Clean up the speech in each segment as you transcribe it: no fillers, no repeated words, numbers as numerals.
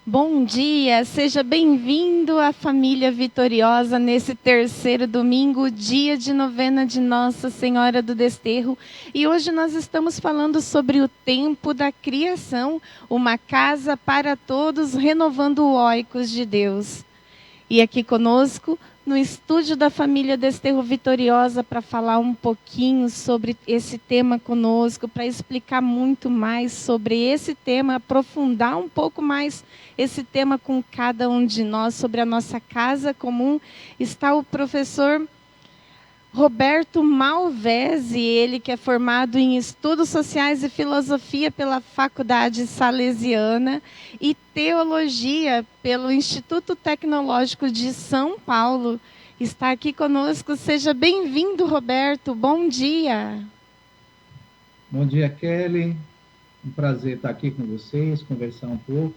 Bom dia, seja bem-vindo à família vitoriosa nesse terceiro domingo, dia de novena de Nossa Senhora do Desterro. E hoje nós estamos falando sobre o tempo da criação, uma casa para todos, renovando o oicos de Deus. E aqui conosco, no estúdio da família Desterro Vitoriosa, para falar um pouquinho sobre esse tema conosco, para explicar muito mais sobre esse tema, aprofundar um pouco mais esse tema com cada um de nós, sobre a nossa casa comum, está o professor Roberto Malvese, ele que é formado em Estudos Sociais e Filosofia pela Faculdade Salesiana e Teologia pelo Instituto Tecnológico de São Paulo. Está aqui conosco. Seja bem-vindo, Roberto. Bom dia. Bom dia, Kelly. Um prazer estar aqui com vocês, conversar um pouco.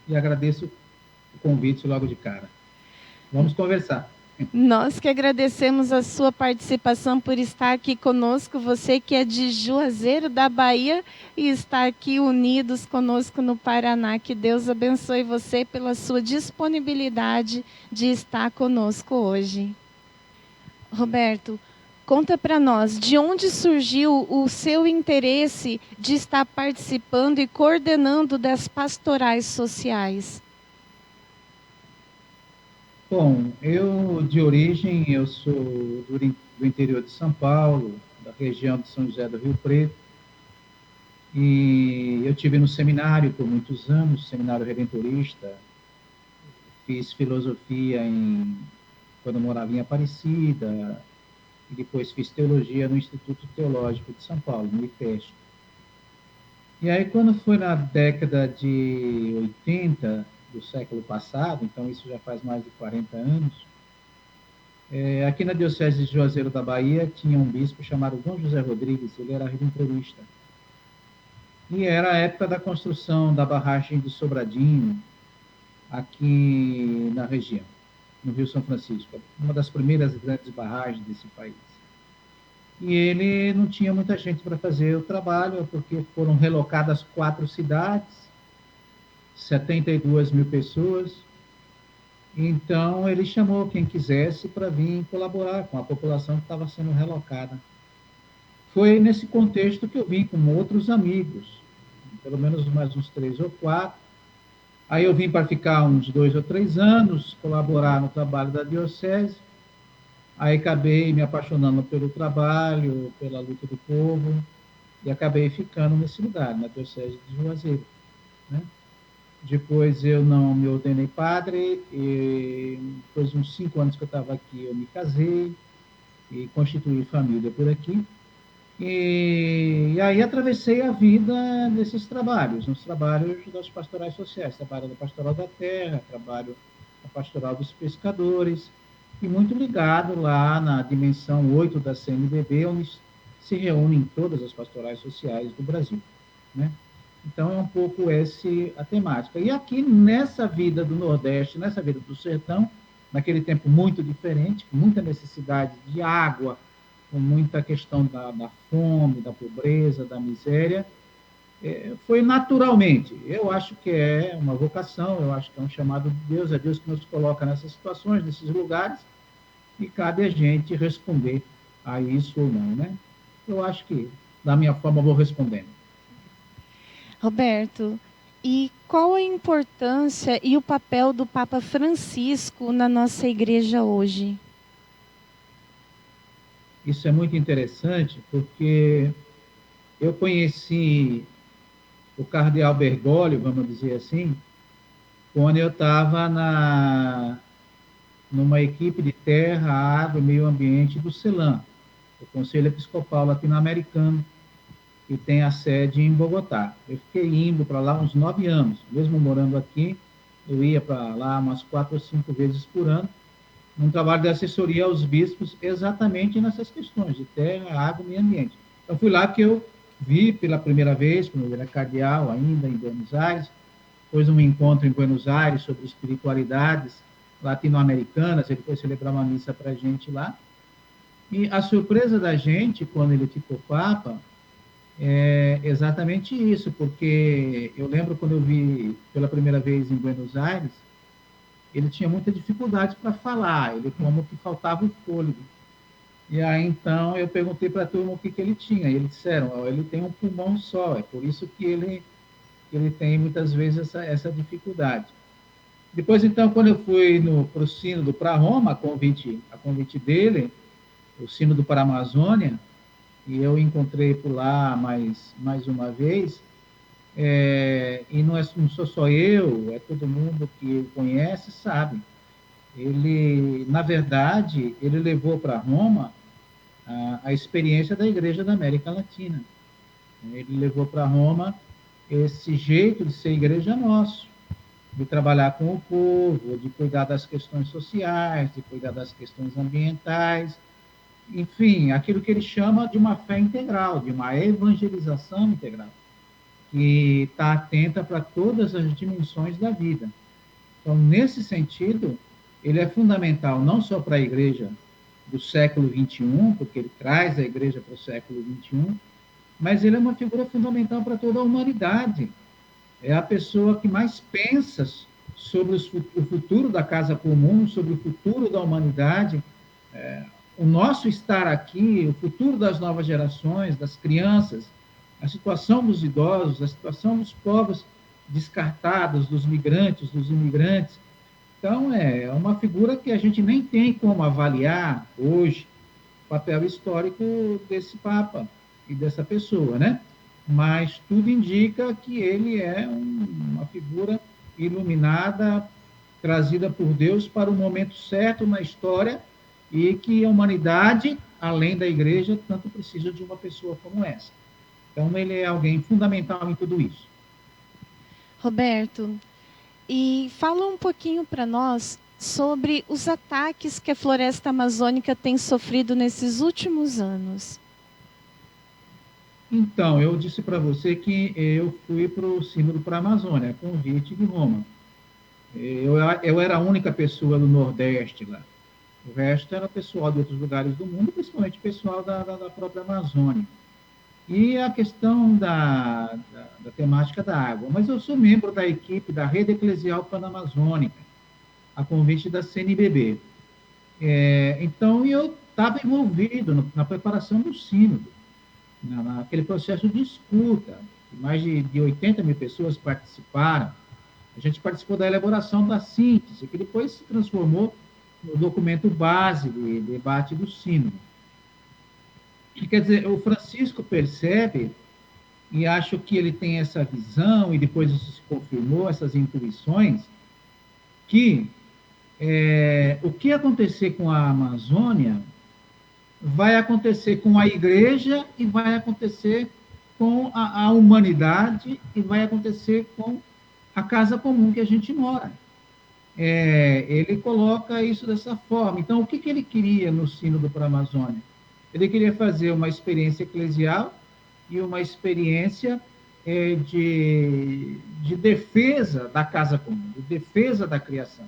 E agradeço o convite logo de cara. Vamos conversar. Nós que agradecemos a sua participação por estar aqui conosco, você que é de Juazeiro da Bahia e está aqui unidos conosco no Paraná. Que Deus abençoe você pela sua disponibilidade de estar conosco hoje. Roberto, conta para nós, de onde surgiu o seu interesse de estar participando e coordenando das pastorais sociais? Bom, de origem, eu sou do interior de São Paulo, da região de São José do Rio Preto, e eu tive no seminário por muitos anos, seminário redentorista, fiz filosofia quando eu morava em Aparecida, e depois fiz teologia no Instituto Teológico de São Paulo, no IPESP. E aí, quando foi na década de 80 do século passado, então isso já faz mais de 40 anos, aqui na Diocese de Juazeiro da Bahia tinha um bispo chamado Dom José Rodrigues, ele era redentorista. E era a época da construção da barragem de Sobradinho, aqui na região, no Rio São Francisco, uma das primeiras grandes barragens desse país. E ele não tinha muita gente para fazer o trabalho, porque foram relocadas 4 cidades, 72 mil pessoas. Então, ele chamou quem quisesse para vir colaborar com a população que estava sendo relocada. Foi nesse contexto que eu vim com outros amigos, pelo menos mais uns 3 ou 4. Aí eu vim para ficar uns 2 ou 3 anos, colaborar no trabalho da diocese. Aí acabei me apaixonando pelo trabalho, pela luta do povo, e acabei ficando nesse lugar, na Diocese de Juazeiro. Né? Depois eu não me ordenei padre, e depois de uns 5 anos que eu estava aqui, eu me casei e constituí família por aqui. E aí atravessei a vida nesses trabalhos, nos trabalhos das pastorais sociais, trabalho da Pastoral da Terra, trabalho da Pastoral dos Pescadores, e muito ligado lá na dimensão 8 da CNBB, onde se reúnem todas as pastorais sociais do Brasil. Né? Então, é um pouco essa a temática. E aqui, nessa vida do Nordeste, nessa vida do sertão, naquele tempo muito diferente, com muita necessidade de água, com muita questão da fome, da pobreza, da miséria, foi naturalmente. Eu acho que é uma vocação, eu acho que é um chamado de Deus, é Deus que nos coloca nessas situações, nesses lugares, e cabe a gente responder a isso ou não, né? Eu acho que, da minha forma, eu vou respondendo. Roberto, e qual a importância e o papel do Papa Francisco na nossa igreja hoje? Isso é muito interessante, porque eu conheci o cardeal Bergoglio, vamos dizer assim, quando eu estava numa equipe de terra, água e meio ambiente do CELAM, o Conselho Episcopal Latino-Americano, que tem a sede em Bogotá. Eu fiquei indo para lá uns 9 anos, mesmo morando aqui, eu ia para lá umas 4 ou 5 vezes por ano, num trabalho de assessoria aos bispos, exatamente nessas questões de terra, água e meio ambiente. Então, fui lá que eu vi pela primeira vez, quando eu era cardeal ainda, em Buenos Aires, depois um encontro em Buenos Aires sobre espiritualidades latino-americanas, ele foi celebrar uma missa para a gente lá, e a surpresa da gente, quando ele ficou papa, É exatamente isso, porque eu lembro quando eu vi pela primeira vez em Buenos Aires, ele tinha muita dificuldade para falar, ele como que faltava o fôlego. E aí, então, eu perguntei para a turma o que, que ele tinha. E eles disseram, ó, ele tem um pulmão só, é por isso que ele tem, muitas vezes, essa dificuldade. Depois, então, quando eu fui para o Sínodo para Roma, a convite dele, o Sínodo para a Amazônia, e eu encontrei por lá mais uma vez, e não sou só eu, é todo mundo que o conhece, sabe. Ele, na verdade, ele levou para Roma a experiência da Igreja da América Latina. Ele levou para Roma esse jeito de ser igreja nosso, de trabalhar com o povo, de cuidar das questões sociais, de cuidar das questões ambientais, enfim, aquilo que ele chama de uma fé integral, de uma evangelização integral, que está atenta para todas as dimensões da vida. Então, nesse sentido, ele é fundamental não só para a igreja do século XXI, porque ele traz a igreja para o século XXI, mas ele é uma figura fundamental para toda a humanidade. É a pessoa que mais pensa sobre o futuro da casa comum, sobre o futuro da humanidade, o nosso estar aqui, o futuro das novas gerações, das crianças, a situação dos idosos, a situação dos povos descartados, dos migrantes, dos imigrantes. Então, é uma figura que a gente nem tem como avaliar hoje o papel histórico desse Papa e dessa pessoa, né? Mas tudo indica que ele é uma figura iluminada, trazida por Deus para o momento certo na história e que a humanidade, além da igreja, tanto precisa de uma pessoa como essa. Então, ele é alguém fundamental em tudo isso. Roberto, e fala um pouquinho para nós sobre os ataques que a floresta amazônica tem sofrido nesses últimos anos. Então, eu disse para você que eu fui para o Sínodo para a Amazônia, convite de Roma. Eu era a única pessoa do Nordeste lá. O resto era pessoal de outros lugares do mundo, principalmente pessoal da própria Amazônia. E a questão da temática da água. Mas eu sou membro da equipe da Rede Eclesial Panamazônica, a convite da CNBB. Então, eu estava envolvido na preparação do sínodo, naquele processo de escuta. Mais de 80 mil pessoas participaram. A gente participou da elaboração da síntese, que depois se transformou no documento base de debate do sínodo. Que quer dizer, o Francisco percebe, e acho que ele tem essa visão, e depois isso se confirmou, essas intuições, que o que acontecer com a Amazônia vai acontecer com a igreja e vai acontecer com a humanidade e vai acontecer com a casa comum que a gente mora. Ele coloca isso dessa forma. Então, o que ele queria no Sínodo para a Amazônia? Ele queria fazer uma experiência eclesial e uma experiência de defesa da casa comum, de defesa da criação,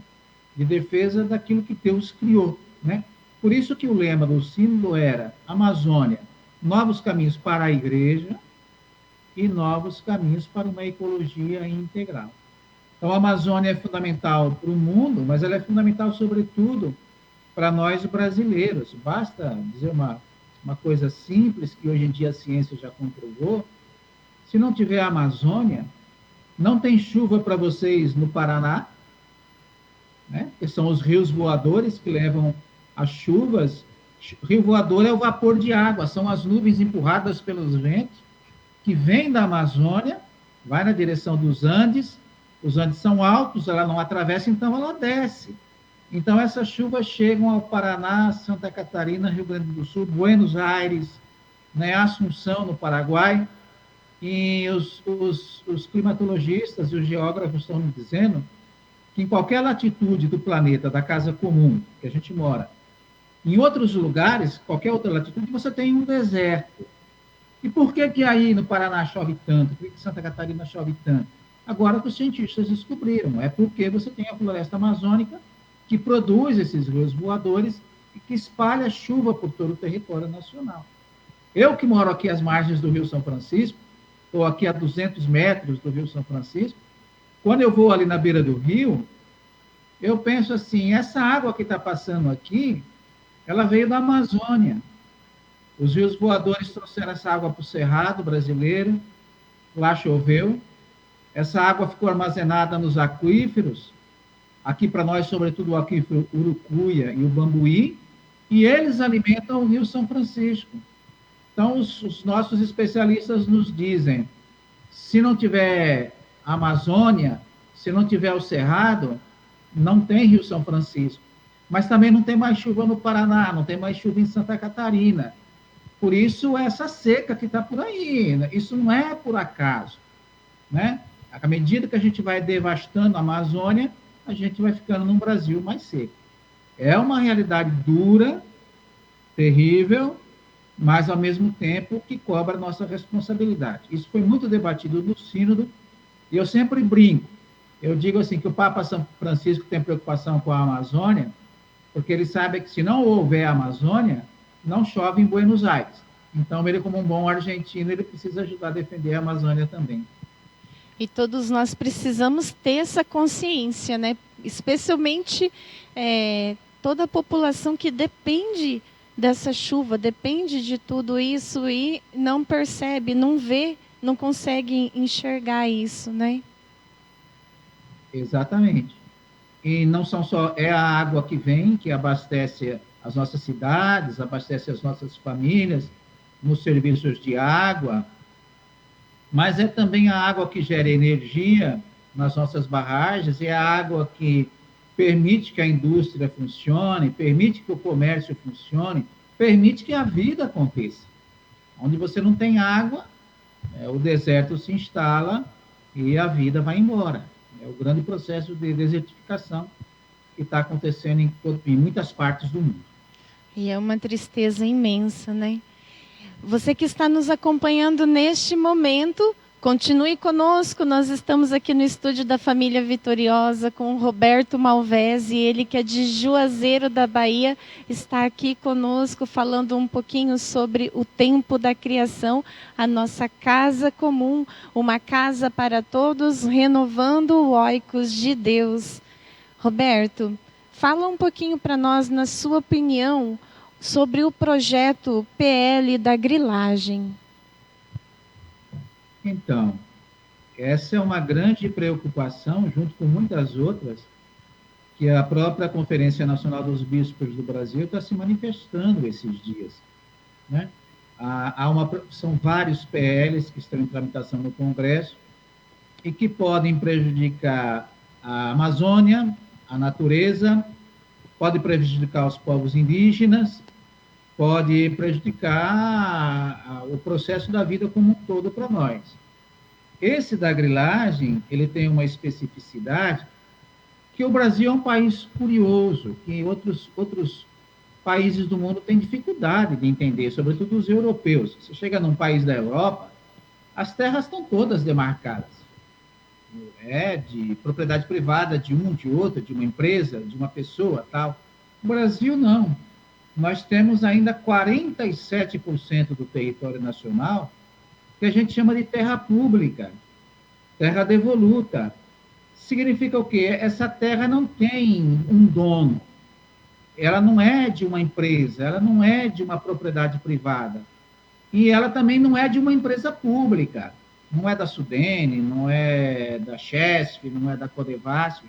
de defesa daquilo que Deus criou, né? Por isso que o lema do sínodo era Amazônia, novos caminhos para a igreja e novos caminhos para uma ecologia integral. Então, a Amazônia é fundamental para o mundo, mas ela é fundamental, sobretudo, para nós brasileiros. Basta dizer uma coisa simples, que hoje em dia a ciência já comprovou: se não tiver a Amazônia, não tem chuva para vocês no Paraná, né? Que são os rios voadores que levam as chuvas. Rio voador é o vapor de água, são as nuvens empurradas pelos ventos, que vêm da Amazônia, vai na direção dos Andes, os Andes são altos, ela não atravessa, então ela desce. Então, essas chuvas chegam ao Paraná, Santa Catarina, Rio Grande do Sul, Buenos Aires, né, Assunção, no Paraguai, e os climatologistas e os geógrafos estão me dizendo que em qualquer latitude do planeta, da casa comum que a gente mora, em outros lugares, qualquer outra latitude, você tem um deserto. E por que aí no Paraná chove tanto? Por que em Santa Catarina chove tanto? Agora que os cientistas descobriram, é porque você tem a floresta amazônica que produz esses rios voadores e que espalha chuva por todo o território nacional. Eu que moro aqui às margens do Rio São Francisco, estou aqui a 200 metros do Rio São Francisco, quando eu vou ali na beira do rio, eu penso assim, essa água que está passando aqui, ela veio da Amazônia. Os rios voadores trouxeram essa água para o Cerrado brasileiro, lá choveu, essa água ficou armazenada nos aquíferos, aqui para nós, sobretudo o aquífero Urucuia e o Bambuí, e eles alimentam o Rio São Francisco. Então, os nossos especialistas nos dizem, se não tiver Amazônia, se não tiver o Cerrado, não tem Rio São Francisco. Mas também não tem mais chuva no Paraná, não tem mais chuva em Santa Catarina. Por isso, essa seca que está por aí, né? Isso não é por acaso, né? À medida que a gente vai devastando a Amazônia, a gente vai ficando num Brasil mais seco. É uma realidade dura, terrível, mas, ao mesmo tempo, que cobra a nossa responsabilidade. Isso foi muito debatido no Sínodo, e eu sempre brinco. Eu digo assim, que o Papa São Francisco tem preocupação com a Amazônia, porque ele sabe que se não houver Amazônia, não chove em Buenos Aires. Então, ele, como um bom argentino, ele precisa ajudar a defender a Amazônia também. E todos nós precisamos ter essa consciência, né? Especialmente toda a população que depende dessa chuva, depende de tudo isso e não percebe, não vê, não consegue enxergar isso, né? Exatamente. E não são só a água que vem, que abastece as nossas cidades, abastece as nossas famílias nos serviços de água, mas é também a água que gera energia nas nossas barragens, é a água que permite que a indústria funcione, permite que o comércio funcione, permite que a vida aconteça. Onde você não tem água, o deserto se instala e a vida vai embora. É o grande processo de desertificação que está acontecendo em muitas partes do mundo. E é uma tristeza imensa, né? Você que está nos acompanhando neste momento, continue conosco. Nós estamos aqui no estúdio da Família Vitoriosa com o Roberto Malvese, ele que é de Juazeiro da Bahia, está aqui conosco falando um pouquinho sobre o tempo da criação, a nossa casa comum, uma casa para todos, renovando o oikos de Deus. Roberto, fala um pouquinho para nós, na sua opinião, sobre o projeto PL da grilagem. Então, essa é uma grande preocupação, junto com muitas outras, que a própria Conferência Nacional dos Bispos do Brasil está se manifestando esses dias, né? São vários PLs que estão em tramitação no Congresso e que podem prejudicar a Amazônia, a natureza, pode prejudicar os povos indígenas, pode prejudicar o processo da vida como um todo para nós. Esse da grilagem, ele tem uma especificidade que o Brasil é um país curioso, que outros países do mundo têm dificuldade de entender, sobretudo os europeus. Você chega num país da Europa, as terras estão todas demarcadas. É de propriedade privada de um, de outro, de uma empresa, de uma pessoa, tal. O Brasil, não. Nós temos ainda 47% do território nacional que a gente chama de terra pública, terra devoluta. Significa o quê? Essa terra não tem um dono. Ela não é de uma empresa, ela não é de uma propriedade privada. E ela também não é de uma empresa pública. Não é da Sudene, não é da Chesf, não é da Codevasf.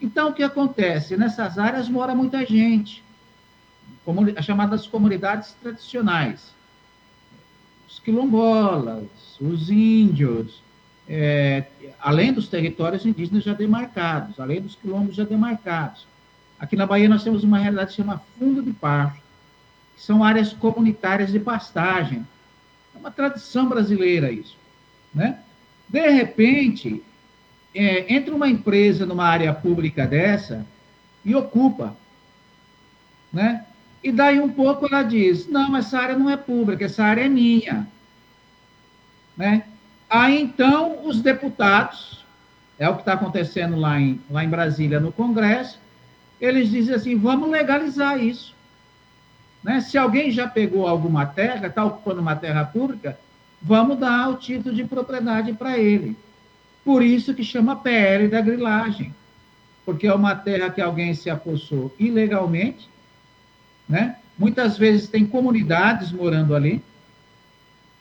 Então, o que acontece? Nessas áreas mora muita gente, as chamadas comunidades tradicionais. Os quilombolas, os índios, além dos territórios indígenas já demarcados, além dos quilombos já demarcados. Aqui na Bahia nós temos uma realidade que se chama fundo de pasto, que são áreas comunitárias de pastagem. É uma tradição brasileira isso, né? De repente, entra uma empresa numa área pública dessa e ocupa, né? E daí um pouco ela diz, não, essa área não é pública, essa área é minha, né? Aí então os deputados, é o que está acontecendo lá em Brasília no Congresso, eles dizem assim, vamos legalizar isso. Né? Se alguém já pegou alguma terra, está ocupando uma terra pública, vamos dar o título de propriedade para ele. Por isso que chama PL da grilagem, porque é uma terra que alguém se apossou ilegalmente, né? Muitas vezes tem comunidades morando ali,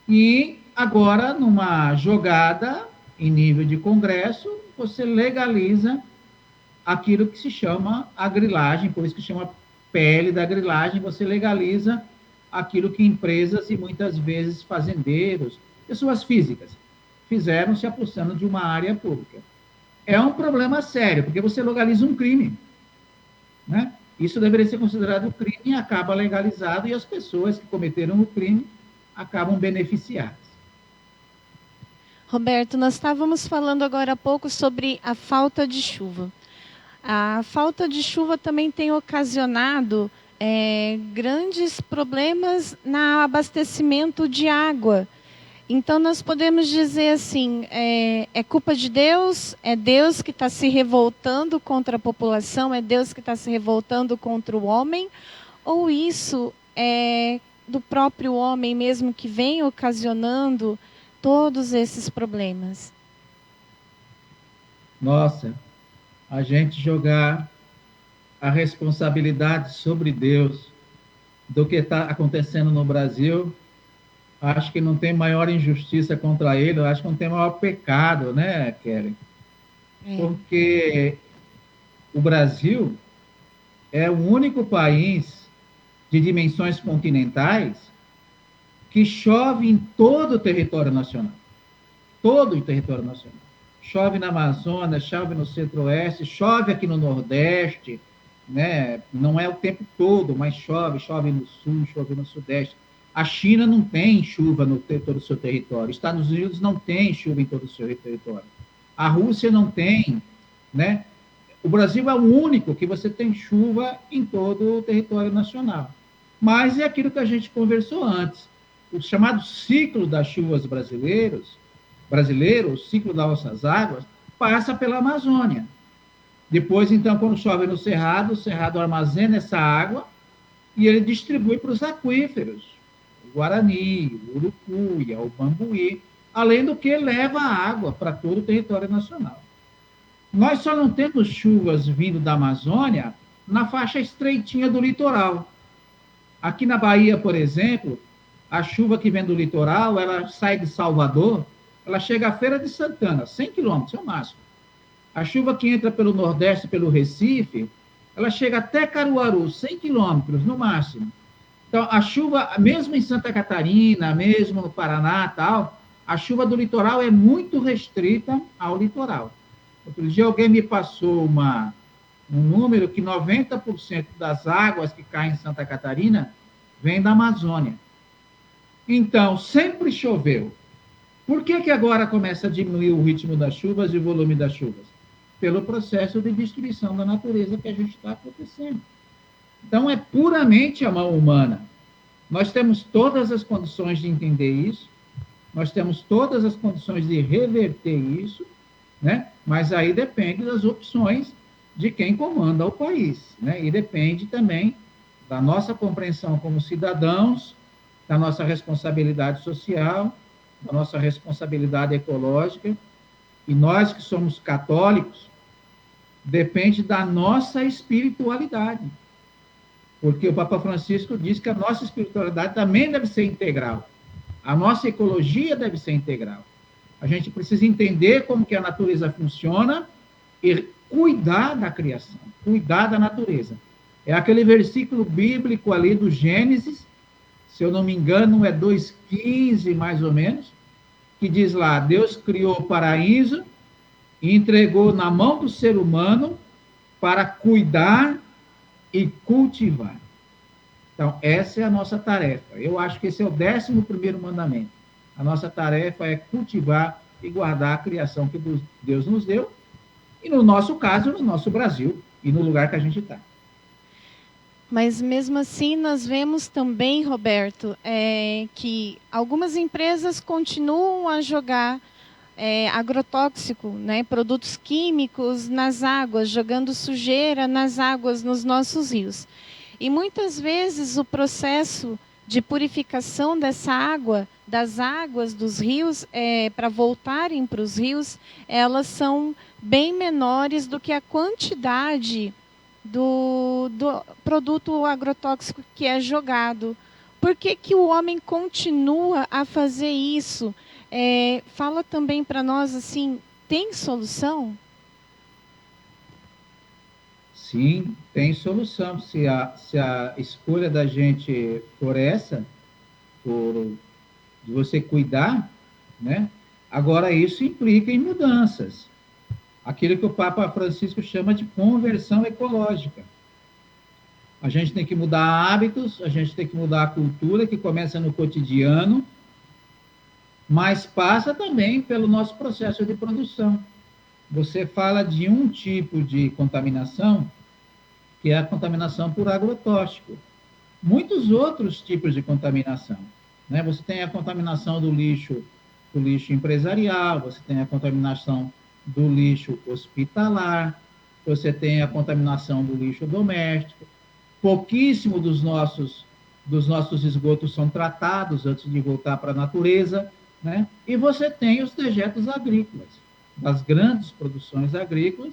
e agora, numa jogada em nível de Congresso, você legaliza aquilo que se chama a grilagem, por isso que chama PL da grilagem, você legaliza aquilo que empresas e muitas vezes fazendeiros, pessoas físicas, fizeram se apossando de uma área pública. É um problema sério, porque você legaliza um crime, né? Isso deveria ser considerado crime e acaba legalizado, e as pessoas que cometeram o crime acabam beneficiadas. Roberto, nós estávamos falando agora há pouco sobre a falta de chuva. A falta de chuva também tem ocasionado grandes problemas no abastecimento de água. Então, nós podemos dizer assim, é culpa de Deus, é Deus que está se revoltando contra a população, é Deus que está se revoltando contra o homem, ou isso é do próprio homem mesmo que vem ocasionando todos esses problemas? Nossa, a gente jogar a responsabilidade sobre Deus do que está acontecendo no Brasil, acho que não tem maior injustiça contra ele, acho que não tem maior pecado, né, Kelly? Porque o Brasil é o único país de dimensões continentais que chove em todo o território nacional. Todo o território nacional. Chove na Amazônia, chove no Centro-Oeste, chove aqui no Nordeste, né? Não é o tempo todo, mas chove no Sul, chove no Sudeste. A China não tem chuva no todo o seu território. Estados Unidos não tem chuva em todo o seu território. A Rússia não tem, né? O Brasil é o único que você tem chuva em todo o território nacional. Mas é aquilo que a gente conversou antes. O chamado ciclo das chuvas brasileiro, o ciclo das nossas águas, passa pela Amazônia. Depois, então, quando chove no Cerrado, o Cerrado armazena essa água e ele distribui para os aquíferos, o Guarani, o Urucuia, o Bambuí, além do que leva a água para todo o território nacional. Nós só não temos chuvas vindo da Amazônia na faixa estreitinha do litoral. Aqui na Bahia, por exemplo, a chuva que vem do litoral, ela sai de Salvador, ela chega à Feira de Santana, 100 quilômetros, é o máximo. A chuva que entra pelo Nordeste, pelo Recife, ela chega até Caruaru, 100 quilômetros, no máximo. Então, a chuva, mesmo em Santa Catarina, mesmo no Paraná, tal, a chuva do litoral é muito restrita ao litoral. Outro dia alguém me passou um número que 90% das águas que caem em Santa Catarina vem da Amazônia. Então, sempre choveu. Por que agora começa a diminuir o ritmo das chuvas e o volume das chuvas? Pelo processo de destruição da natureza que a gente está acontecendo. Então, é puramente a mão humana. Nós temos todas as condições de entender isso, nós temos todas as condições de reverter isso, né? Mas aí depende das opções de quem comanda o país, né? E depende também da nossa compreensão como cidadãos, da nossa responsabilidade social, da nossa responsabilidade ecológica, e nós que somos católicos, depende da nossa espiritualidade. Porque o Papa Francisco diz que a nossa espiritualidade também deve ser integral. A nossa ecologia deve ser integral. A gente precisa entender como que a natureza funciona e cuidar da criação, cuidar da natureza. É aquele versículo bíblico ali do Gênesis, se eu não me engano, é 2,15 mais ou menos, que diz lá, Deus criou o paraíso e entregou na mão do ser humano para cuidar e cultivar. Então, essa é a nossa tarefa. Eu acho que esse é o 11º mandamento. A nossa tarefa é cultivar e guardar a criação que Deus nos deu, e no nosso caso, no nosso Brasil, e no lugar que a gente está. Mas mesmo assim, nós vemos também, Roberto, que algumas empresas continuam a jogar agrotóxico, né, produtos químicos nas águas, jogando sujeira nas águas, nos nossos rios. E muitas vezes o processo de purificação dessa água, das águas dos rios, para voltarem para os rios, elas são bem menores do que a quantidade do produto agrotóxico que é jogado. Por que, que o homem continua a fazer isso? Fala também para nós, assim, tem solução? Sim, tem solução. Se a escolha da gente for essa, de você cuidar, né? Agora, isso implica em mudanças. Aquilo que o Papa Francisco chama de conversão ecológica. A gente tem que mudar hábitos, a gente tem que mudar a cultura, que começa no cotidiano, mas passa também pelo nosso processo de produção. Você fala de um tipo de contaminação, que é a contaminação por agrotóxico. Muitos outros tipos de contaminação, né? Você tem a contaminação do lixo empresarial, você tem a contaminação do lixo hospitalar, você tem a contaminação do lixo doméstico. Pouquíssimo dos nossos esgotos são tratados antes de voltar para a natureza, né? E você tem os dejetos agrícolas, das grandes produções agrícolas,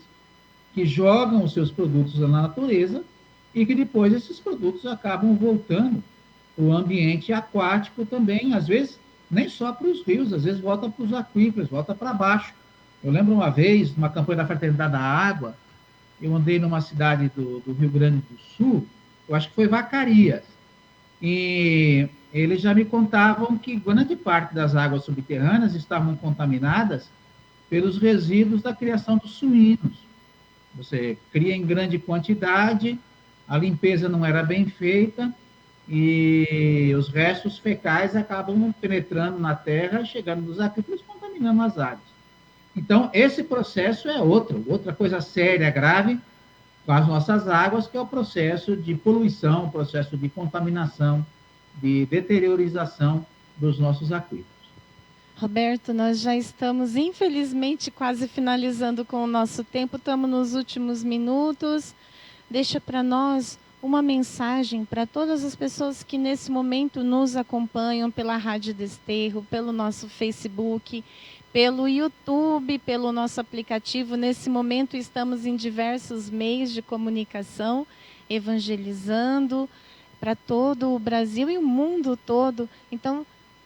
que jogam os seus produtos na natureza e que depois esses produtos acabam voltando para o ambiente aquático também, às vezes nem só para os rios, às vezes volta para os aquíferos, volta para baixo. Eu lembro uma vez, numa campanha da Fraternidade da Água, eu andei numa cidade do Rio Grande do Sul, eu acho que foi Vacaria, e eles já me contavam que grande parte das águas subterrâneas estavam contaminadas pelos resíduos da criação dos suínos. Você cria em grande quantidade, a limpeza não era bem feita, e os restos fecais acabam penetrando na terra, chegando nos aquíferos, contaminando as águas. Então, esse processo é outra coisa séria, grave, com as nossas águas, que é o processo de poluição, o processo de contaminação, de deteriorização dos nossos aquíferos. Roberto, nós já estamos, infelizmente, quase finalizando com o nosso tempo, estamos nos últimos minutos. Deixa para nós uma mensagem para todas as pessoas que nesse momento nos acompanham pela Rádio Desterro, pelo nosso Facebook, pelo YouTube, pelo nosso aplicativo. Nesse momento estamos em diversos meios de comunicação, evangelizando para todo o Brasil e o mundo todo. Então,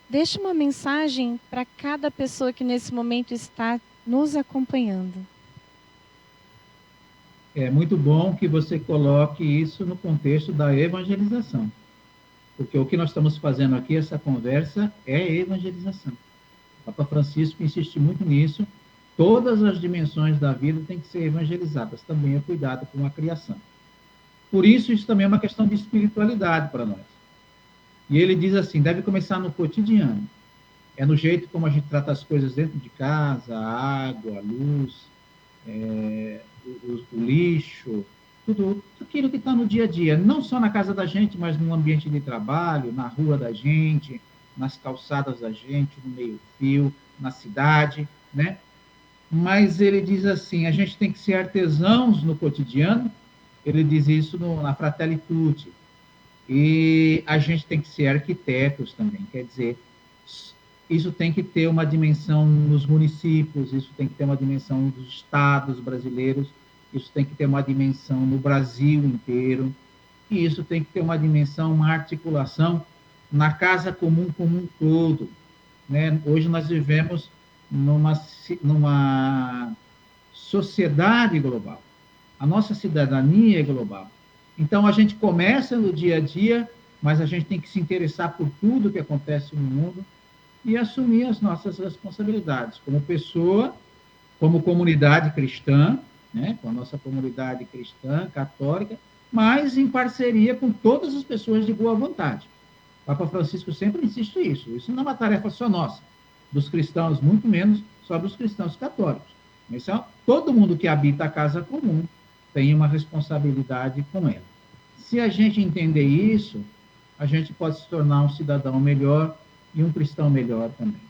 deixe uma mensagem para cada pessoa que nesse momento está nos acompanhando. É muito bom que você coloque isso no contexto da evangelização, porque o que nós estamos fazendo aqui, essa conversa, é evangelização. O Papa Francisco insiste muito nisso. Todas as dimensões da vida têm que ser evangelizadas, também é cuidado com a criação. Por isso também é uma questão de espiritualidade para nós. E ele diz assim, deve começar no cotidiano. É no jeito como a gente trata as coisas dentro de casa, a água, a luz, o lixo, tudo aquilo que está no dia a dia, não só na casa da gente, mas no ambiente de trabalho, na rua da gente, nas calçadas da gente, no meio-fio, na cidade, né? Mas ele diz assim, a gente tem que ser artesãos no cotidiano, ele diz isso na Fratelli Tutti, e a gente tem que ser arquitetos também, quer dizer, isso tem que ter uma dimensão nos municípios, isso tem que ter uma dimensão nos estados brasileiros, isso tem que ter uma dimensão no Brasil inteiro, e isso tem que ter uma dimensão, uma articulação na casa comum como um todo, né? Hoje nós vivemos numa sociedade global. A nossa cidadania é global. Então, a gente começa no dia a dia, mas a gente tem que se interessar por tudo que acontece no mundo e assumir as nossas responsabilidades como pessoa, como comunidade cristã, né? Com a nossa comunidade cristã, católica, mas em parceria com todas as pessoas de boa vontade. O Papa Francisco sempre insiste nisso. Isso não é uma tarefa só nossa, dos cristãos, muito menos só dos cristãos católicos. Mas todo mundo que habita a casa comum tem uma responsabilidade com ela. Se a gente entender isso, a gente pode se tornar um cidadão melhor e um cristão melhor também.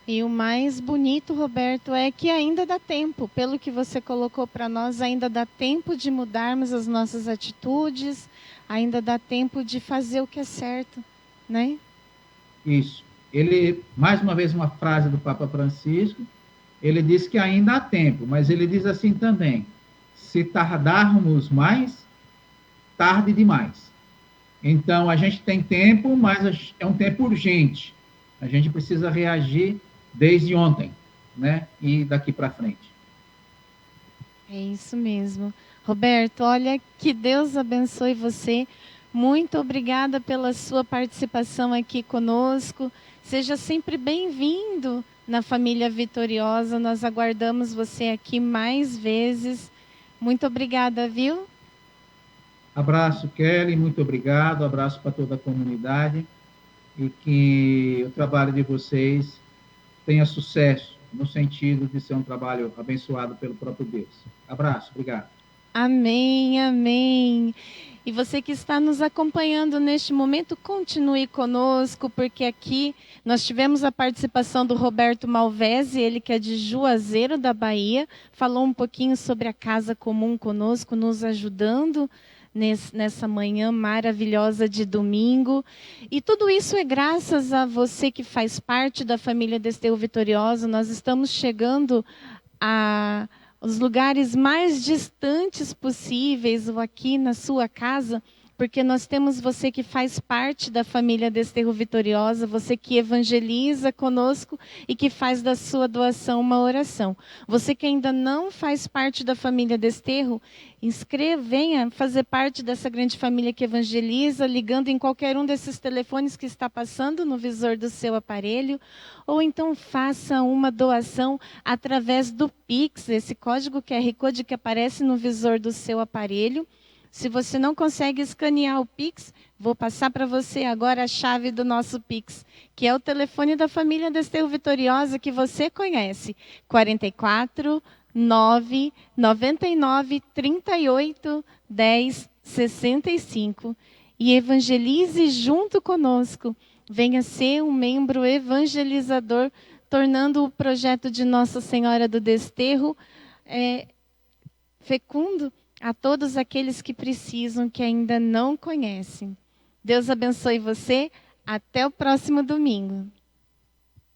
E o mais bonito, Roberto, é que ainda dá tempo. Pelo que você colocou para nós, ainda dá tempo de mudarmos as nossas atitudes, ainda dá tempo de fazer o que é certo, né? Isso. Ele, mais uma vez, uma frase do Papa Francisco, ele diz que ainda há tempo, mas ele diz assim também: se tardarmos mais, tarde demais. Então, a gente tem tempo, mas é um tempo urgente. A gente precisa reagir desde ontem, né? E daqui para frente. É isso mesmo. Roberto, olha, que Deus abençoe você. Muito obrigada pela sua participação aqui conosco. Seja sempre bem-vindo na família Vitoriosa. Nós aguardamos você aqui mais vezes. Muito obrigada, viu? Abraço, Kelly, muito obrigado. Abraço para toda a comunidade e que o trabalho de vocês tenha sucesso no sentido de ser um trabalho abençoado pelo próprio Deus. Abraço, obrigado. Amém, amém. E você que está nos acompanhando neste momento, continue conosco, porque aqui nós tivemos a participação do Roberto Malvese, ele que é de Juazeiro da Bahia, falou um pouquinho sobre a Casa Comum conosco, nos ajudando nessa manhã maravilhosa de domingo. E tudo isso é graças a você que faz parte da família Desterro Vitoriosa. Nós estamos chegando a os lugares mais distantes possíveis, ou aqui na sua casa, porque nós temos você que faz parte da família Desterro Vitoriosa, você que evangeliza conosco e que faz da sua doação uma oração. Você que ainda não faz parte da família Desterro, venha fazer parte dessa grande família que evangeliza, ligando em qualquer um desses telefones que está passando no visor do seu aparelho, ou então faça uma doação através do Pix, esse código QR Code que aparece no visor do seu aparelho. Se você não consegue escanear o Pix, vou passar para você agora a chave do nosso Pix, que é o telefone da família Desterro Vitoriosa que você conhece, 44 9 99 38 10 65. E evangelize junto conosco. Venha ser um membro evangelizador, tornando o projeto de Nossa Senhora do Desterro fecundo a todos aqueles que precisam, que ainda não conhecem. Deus abençoe você. Até o próximo domingo.